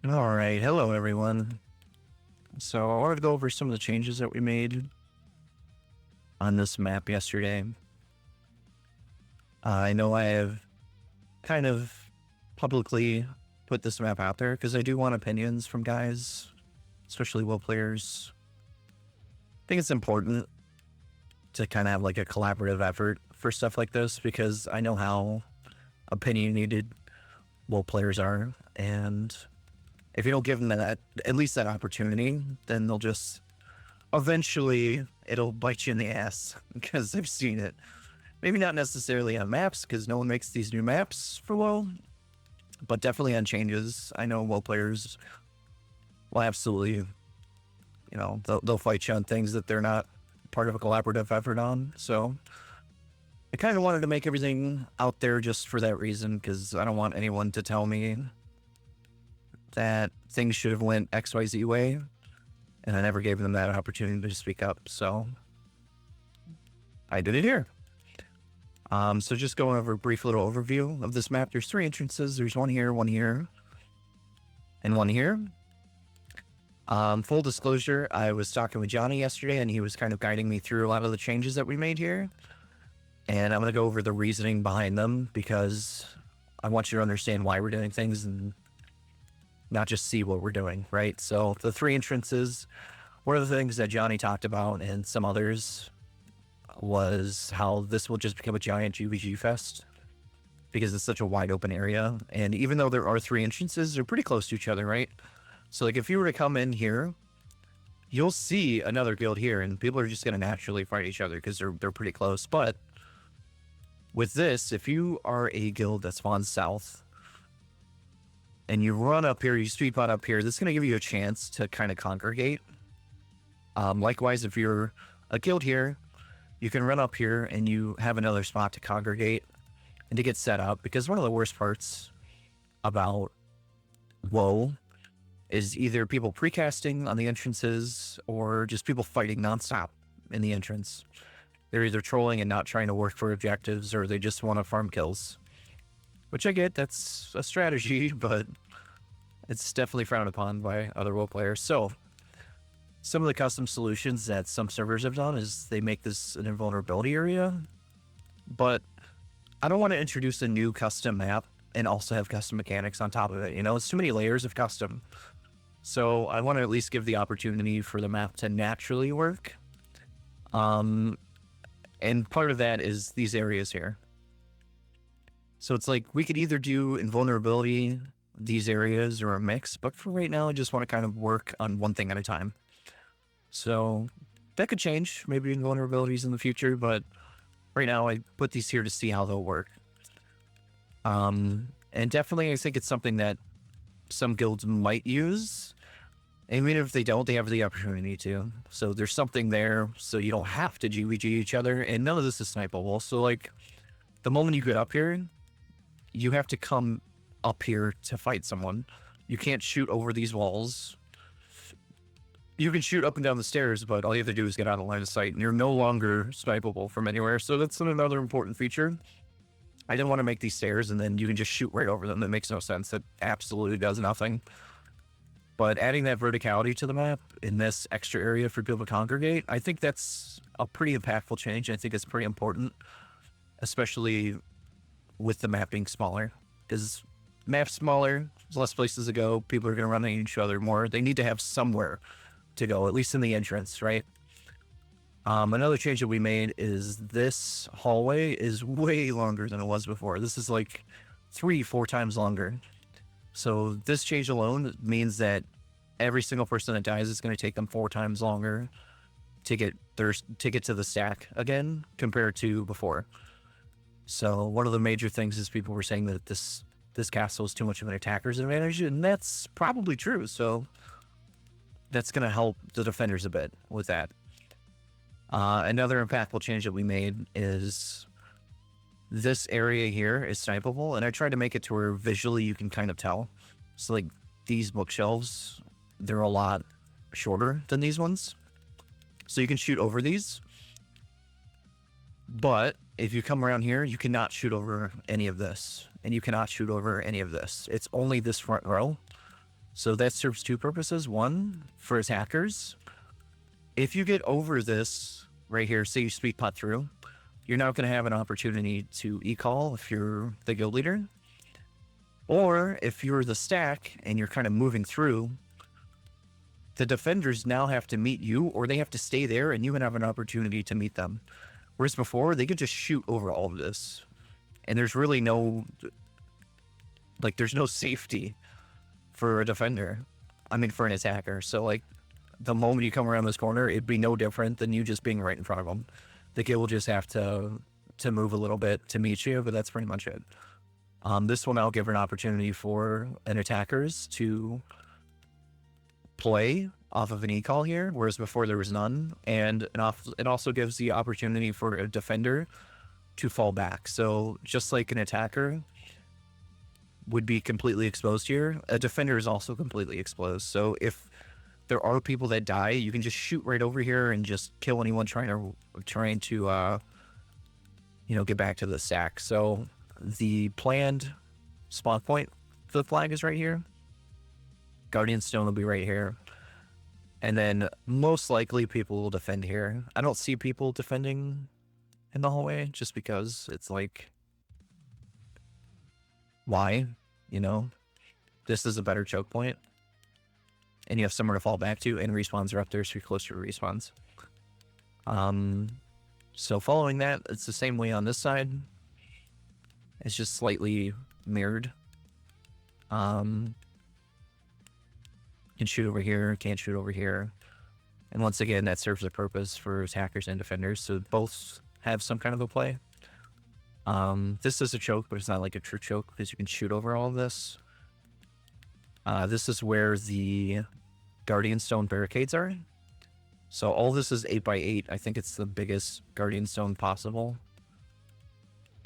All right, hello everyone. So I wanted to go over some of the changes that we made on this map yesterday. I know I have kind of publicly put this map out there because I do want opinions from guys, especially WoE players. I think it's important to kind of have like a collaborative effort for stuff like this because I know how opinionated WoE players are, and if you don't give them that, at least that opportunity, then they'll just eventually it'll bite you in the ass because I've seen it. Maybe not necessarily on maps because no one makes these new maps for WoW, but definitely on changes. I know WoW players will absolutely, they'll fight you on things that they're not part of a collaborative effort on. So I kind of wanted to make everything out there just for that reason because I don't want anyone to tell me that things should have went XYZ way, and I never gave them that opportunity to speak up. So I did it here. So just going over a brief little overview of this map. There's 3 entrances. There's one here, and one here. Full disclosure, I was talking with Johnny yesterday, and he was kind of guiding me through a lot of the changes that we made here. And I'm going to go over the reasoning behind them because I want you to understand why we're doing things and not just see what we're doing, right? So the 3 entrances, one of the things that Johnny talked about and some others was how this will just become a giant GVG fest because it's such a wide open area. And even though there are 3 entrances, they're pretty close to each other, right? So like if you were to come in here, you'll see another guild here and people are just going to naturally fight each other because they're pretty close. But with this, if you are a guild that spawns south and you run up here, you speed pot up here, this is going to give you a chance to kind of congregate. Likewise, if you're a guild here, you can run up here and you have another spot to congregate and to get set up, because one of the worst parts about WoE is either people precasting on the entrances or just people fighting nonstop in the entrance. They're either trolling and not trying to work for objectives, or they just want to farm kills. Which I get, that's a strategy, but it's definitely frowned upon by other WoE players. So some of the custom solutions that some servers have done is they make this an invulnerability area, but I don't want to introduce a new custom map and also have custom mechanics on top of it. It's too many layers of custom. So I want to at least give the opportunity for the map to naturally work. And part of that is these areas here. So it's like we could either do invulnerability, these areas, or a mix, but for right now, I just want to kind of work on one thing at a time. So that could change, maybe invulnerabilities in the future, but right now I put these here to see how they'll work. And definitely I think it's something that some guilds might use. And even if they don't, they have the opportunity to. So there's something there, so you don't have to GVG each other, and none of this is snipeable. So like, the moment you get up here, you have to come up here to fight someone. You can't shoot over these walls. You can shoot up and down the stairs, but all you have to do is get out of line of sight, and you're no longer snipeable from anywhere. So that's another important feature. I didn't want to make these stairs and then you can just shoot right over them. That makes no sense. That absolutely does nothing. But adding that verticality to the map in this extra area for people to congregate, I think that's a pretty impactful change. I think it's pretty important, especially with the map being smaller. Because map's smaller, there's less places to go, people are going to run into each other more. They need to have somewhere to go, at least in the entrance, right? Another change that we made is this hallway is way longer than it was before. This is like 3-4 times longer. So this change alone means that every single person that dies is going to take them 4 times longer to get to the stack again compared to before. So one of the major things is people were saying that this castle is too much of an attacker's advantage, and that's probably true. So that's going to help the defenders a bit with that. Another impactful change that we made is this area here is snipeable, and I tried to make it to where visually you can kind of tell. So like these bookshelves, they're a lot shorter than these ones. So you can shoot over these. But if you come around here, you cannot shoot over any of this. And you cannot shoot over any of this. It's only this front row. So that serves two purposes. One, for attackers, if you get over this right here, say you speed pot through, you're not going to have an opportunity to e-call if you're the guild leader. Or if you're the stack and you're kind of moving through, the defenders now have to meet you, or they have to stay there and you can have an opportunity to meet them. Whereas before, they could just shoot over all of this. And there's really no, like, there's no safety for a defender. I mean, for an attacker. So, like, the moment you come around this corner, it'd be no different than you just being right in front of them. The guild will just have to move a little bit to meet you, but that's pretty much it. This will now give an opportunity for an attackers to play off of an e-call here, whereas before there was none. And it also gives the opportunity for a defender to fall back. So just like an attacker would be completely exposed here, a defender is also completely exposed. So if there are people that die, you can just shoot right over here and just kill anyone trying to get back to the stack. So the planned spawn point for the flag is right here. Guardian Stone will be right here. And then most likely people will defend here. I don't see people defending in the hallway just because it's like, why? This is a better choke point. And you have somewhere to fall back to, and respawns are up there, so you're closer to respawns. So following that, it's the same way on this side. It's just slightly mirrored. Can shoot over here, can't shoot over here. And once again, that serves a purpose for attackers and defenders, so both have some kind of a play. This is a choke, but it's not like a true choke because you can shoot over all of this. This is where the Guardian Stone barricades are. So all this is 8x8. I think it's the biggest Guardian Stone possible.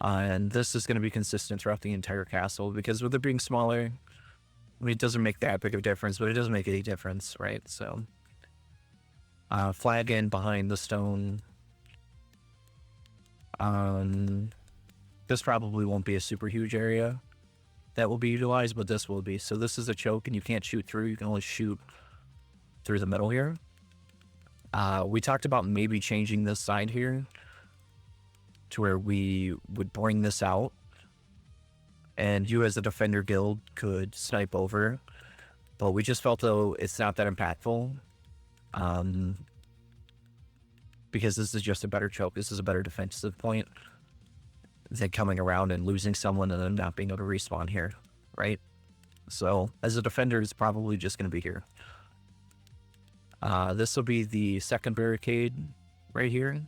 And this is going to be consistent throughout the entire castle because with it being smaller, I mean, it doesn't make that big of a difference, but it doesn't make any difference, right? So, flag in behind the stone. This probably won't be a super huge area that will be utilized, but this will be. So this is a choke, and you can't shoot through. You can only shoot through the middle here. We talked about maybe changing this side here to where we would bring this out, and you as a defender guild could snipe over, but we just felt though it's not that impactful, because this is just a better choke. This is a better defensive point than coming around and losing someone and then not being able to respawn here, right? So as a defender, it's probably just going to be here. This will be the second barricade right here.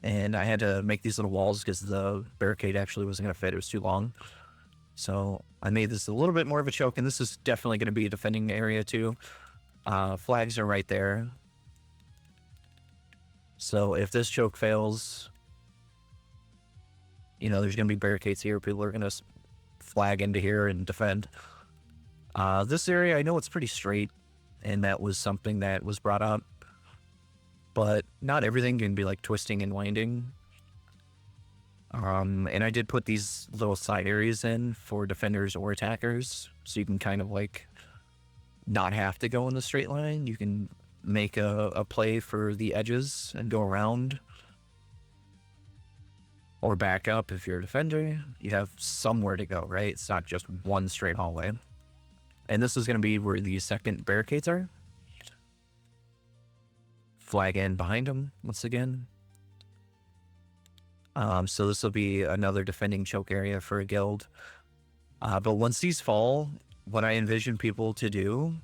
And I had to make these little walls because the barricade actually wasn't going to fit. It was too long. So I made this a little bit more of a choke, and this is definitely going to be a defending area too. Flags are right there. So if this choke fails, there's going to be barricades here. People are going to flag into here and defend. This area, I know it's pretty straight, and that was something that was brought up. But not everything can be like twisting and winding. And I did put these little side areas in for defenders or attackers, so you can kind of like not have to go in the straight line. You can make a play for the edges and go around or back up. If you're a defender, you have somewhere to go, right? It's not just one straight hallway. And this is going to be where the second barricades are. Flag in behind them once again. So this will be another defending choke area for a guild. But once these fall, what I envision people to do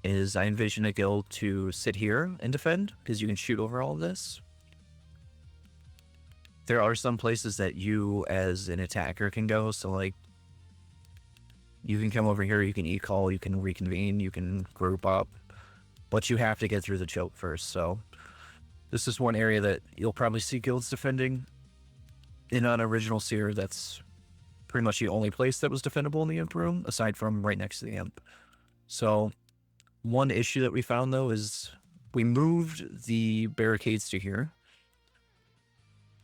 is I envision a guild to sit here and defend, because you can shoot over all of this. There are some places that you as an attacker can go, so like you can come over here, you can e-call, you can reconvene, you can group up, but you have to get through the choke first. So this is one area that you'll probably see guilds defending. In an original Seer, that's pretty much the only place that was defendable in the Imp room, aside from right next to the Imp. So one issue that we found, though, is we moved the barricades to here.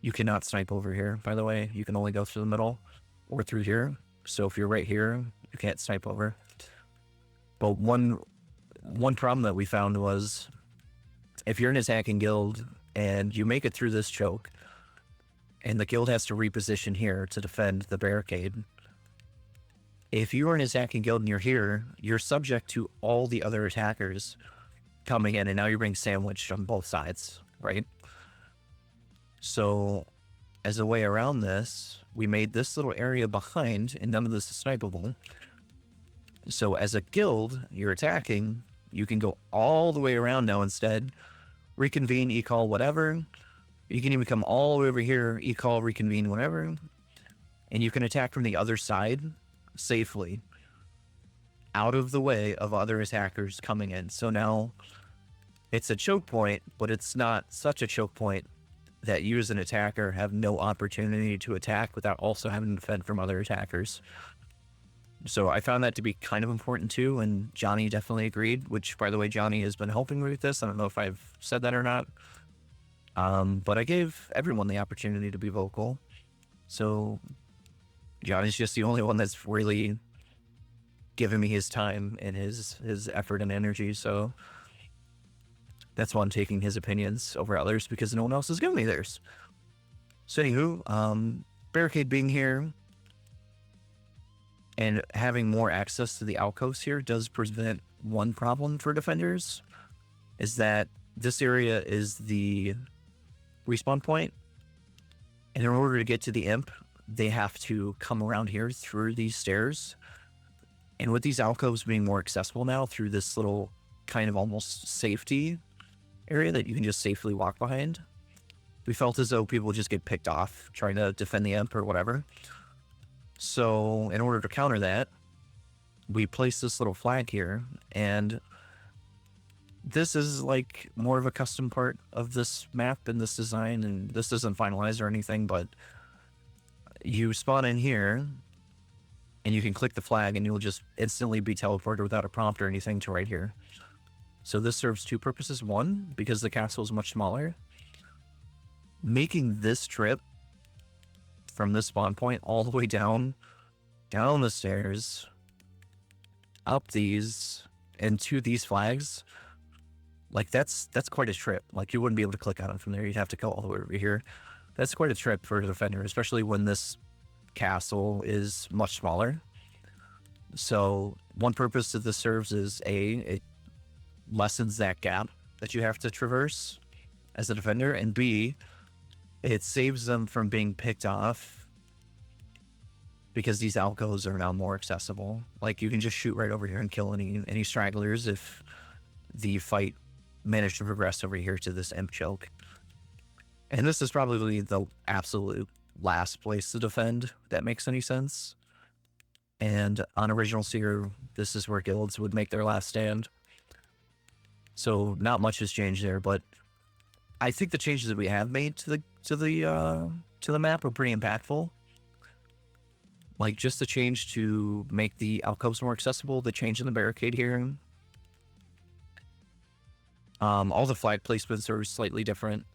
You cannot snipe over here, by the way. You can only go through the middle or through here. So if you're right here, you can't snipe over. But one problem that we found was if you're an attacking guild and you make it through this choke, and the guild has to reposition here to defend the barricade, if you are an attacking guild and you're here, you're subject to all the other attackers coming in, and now you're being sandwiched on both sides, right? So as a way around this, we made this little area behind, and none of this is snipeable. So as a guild, you're attacking, you can go all the way around now instead, reconvene, e-call, whatever. You can even come all the way over here, e-call, reconvene, whatever. And you can attack from the other side safely, out of the way of other attackers coming in. So now it's a choke point, but it's not such a choke point that you as an attacker have no opportunity to attack without also having to defend from other attackers. So I found that to be kind of important too, and Johnny definitely agreed, which, by the way, Johnny has been helping me with this. I don't know if I've said that or not. But I gave everyone the opportunity to be vocal. So Johnny's just the only one that's really given me his time and his effort and energy. So that's why I'm taking his opinions over others, because no one else is giving me theirs. So anywho, barricade being here and having more access to the alcoves here does present one problem for defenders, is that this area is the respawn point, and in order to get to the imp, they have to come around here through these stairs. And with these alcoves being more accessible now through this little kind of almost safety area that you can just safely walk behind, we felt as though people would just get picked off trying to defend the imp or whatever. So in order to counter that, we placed this little flag here, and this is like more of a custom part of this map and this design, and this isn't finalized or anything, but you spawn in here and you can click the flag and you'll just instantly be teleported without a prompt or anything to right here. So this serves two purposes. One, because the castle is much smaller, making this trip from this spawn point all the way down the stairs, up these, and to these flags, like that's quite a trip. Like you wouldn't be able to click on it from there. You'd have to go all the way over here. That's quite a trip for a defender, especially when this castle is much smaller. So one purpose that this serves is it lessens that gap that you have to traverse as a defender, and B, it saves them from being picked off because these alcoves are now more accessible. Like you can just shoot right over here and kill any stragglers if the fight managed to progress over here to this imp choke. And this is probably the absolute last place to defend that makes any sense. And on Original Seer, this is where guilds would make their last stand. So not much has changed there, but I think the changes that we have made to the map are pretty impactful. Like just the change to make the alcoves more accessible, the change in the barricade here. All the flag placements are slightly different.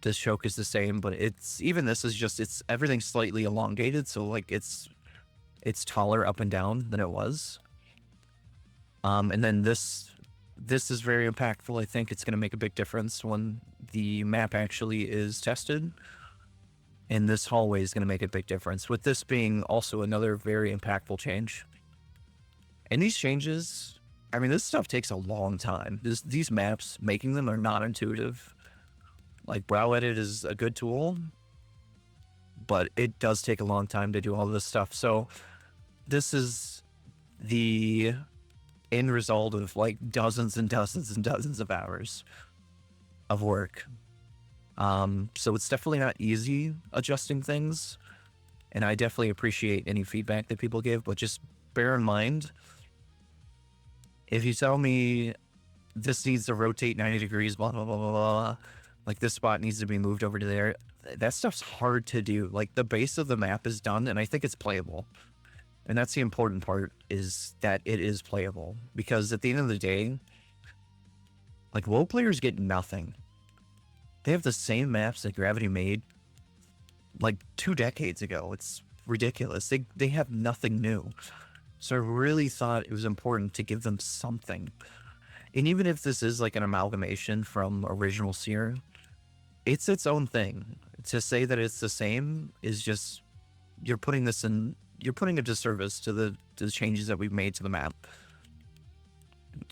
This choke is the same, but it's everything's slightly elongated, so like it's taller up and down than it was. And then this is very impactful. I think it's going to make a big difference when the map actually is tested. And this hallway is going to make a big difference, with this being also another very impactful change. And these changes, I mean, this stuff takes a long time. These maps, making them are not intuitive. Like, Brow Edit is a good tool, but it does take a long time to do all this stuff. So this is the end result of like dozens and dozens and dozens of hours of work. So it's definitely not easy adjusting things, and I definitely appreciate any feedback that people give, but just bear in mind, if you tell me this needs to rotate 90 degrees, blah, blah, blah, blah, blah, like this spot needs to be moved over to there, that stuff's hard to do. Like the base of the map is done, and I think it's playable. And that's the important part, is that it is playable. Because at the end of the day, like WoE players get nothing. They have the same maps that Gravity made like 2 decades ago. It's ridiculous. They have nothing new. So I really thought it was important to give them something. And even if this is like an amalgamation from original Seer, it's its own thing. To say that it's the same is just you're putting a disservice to the changes that we've made to the map.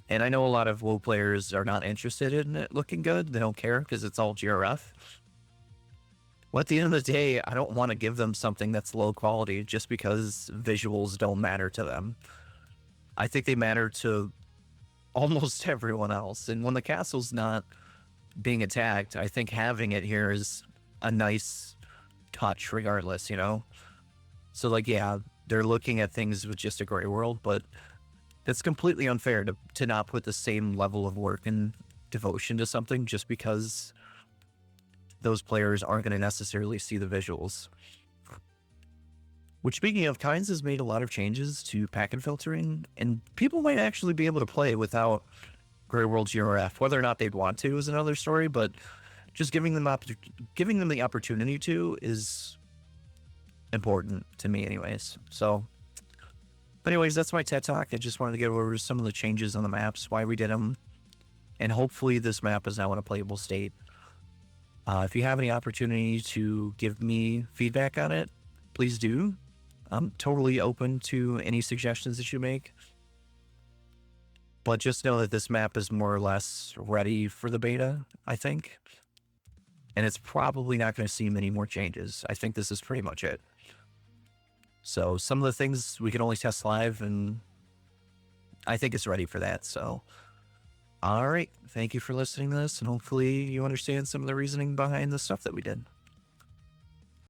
And I know a lot of WoE players are not interested in it looking good. They don't care because it's all GRF. Well, at the end of the day, I don't want to give them something that's low quality just because visuals don't matter to them. I think they matter to almost everyone else. And when the castle's not being attacked, I think having it here is a nice touch regardless, you know? So, like, yeah, they're looking at things with just a gray world, but it's completely unfair to not put the same level of work and devotion to something just because those players aren't going to necessarily see the visuals. Which, speaking of, Kynes has made a lot of changes to packet filtering, and people might actually be able to play without Grey World GRF. Whether or not they'd want to is another story, but just giving them the opportunity to is important to me anyways. So, but anyways, that's my TED Talk. I just wanted to get over some of the changes on the maps, why we did them, and hopefully this map is now in a playable state. If you have any opportunity to give me feedback on it, please do. I'm totally open to any suggestions that you make. But just know that this map is more or less ready for the beta, I think. And it's probably not going to see many more changes. I think this is pretty much it. So some of the things we can only test live, and I think it's ready for that. So, all right. Thank you for listening to this, and hopefully you understand some of the reasoning behind the stuff that we did.